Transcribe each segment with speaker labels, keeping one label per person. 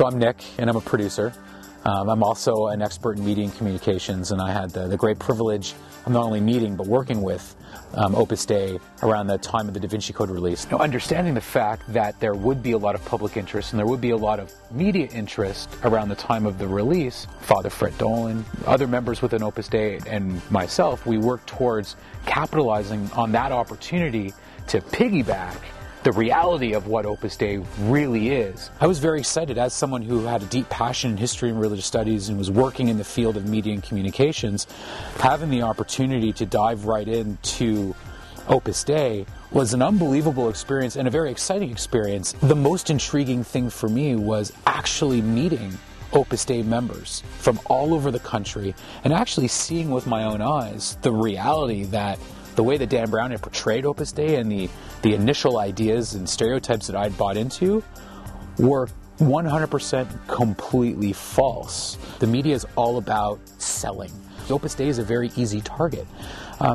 Speaker 1: So I'm Nick, and I'm a producer. I'm also an expert in media and communications, and I had the great privilege of not only meeting but working with Opus Dei around the time of the Da Vinci Code release. Now, understanding the fact that there would be a lot of public interest and there would be a lot of media interest around the time of the release, Father Fred Dolan, other members within Opus Dei, and myself, we worked towards capitalizing on that opportunity to piggyback the reality of what Opus Dei really is. I was very excited as someone who had a deep passion in history and religious studies and was working in the field of media and communications. Having the opportunity to dive right into Opus Dei was an unbelievable experience and a very exciting experience. The most intriguing thing for me was actually meeting Opus Dei members from all over the country and actually seeing with my own eyes the reality that the way that Dan Brown had portrayed Opus Dei and the initial ideas and stereotypes that I'd bought into were 100% completely false. The media is all about selling. Opus Dei is a very easy target.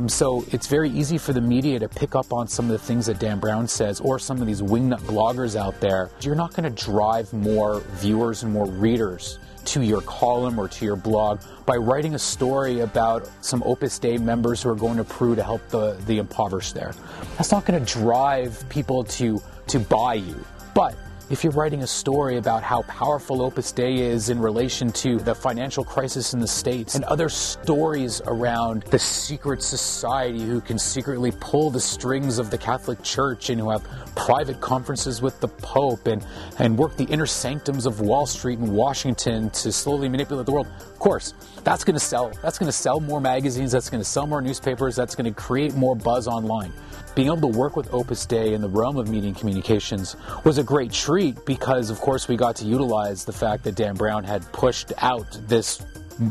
Speaker 1: So it's very easy for the media to pick up on some of the things that Dan Brown says or some of these wingnut bloggers out there. You're not going to drive more viewers and more readers to your column or to your blog by writing a story about some Opus Dei members who are going to Peru to help the impoverished there. That's not going to drive people to buy you. But if you're writing a story about how powerful Opus Dei is in relation to the financial crisis in the States and other stories around the secret society who can secretly pull the strings of the Catholic Church and who have private conferences with the Pope and work the inner sanctums of Wall Street and Washington to slowly manipulate the world, of course, that's going to sell. That's going to sell more magazines, that's going to sell more newspapers, that's going to create more buzz online. Being able to work with Opus Dei in the realm of media and communications was a great treat because, of course, we got to utilize the fact that Dan Brown had pushed out this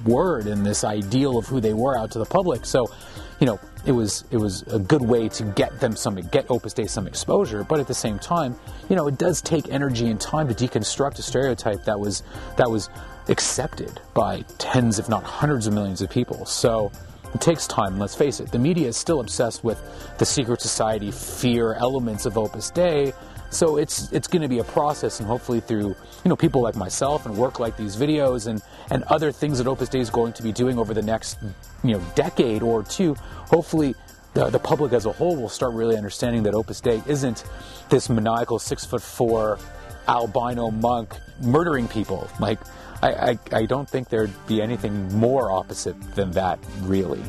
Speaker 1: word and this ideal of who they were out to the public. So, you know, it was a good way to get Opus Dei some exposure. But at the same time, you know, it does take energy and time to deconstruct a stereotype that was accepted by tens, if not hundreds of millions of people. So it takes time, let's face it. The media is still obsessed with the secret society fear elements of Opus Dei, so it's going to be a process, and hopefully through, you know, people like myself and work like these videos and other things that Opus Dei is going to be doing over the next, you know, decade or two, hopefully the public as a whole will start really understanding that Opus Dei isn't this maniacal 6'4" albino monk murdering people. Like, I don't think there'd be anything more opposite than that, really.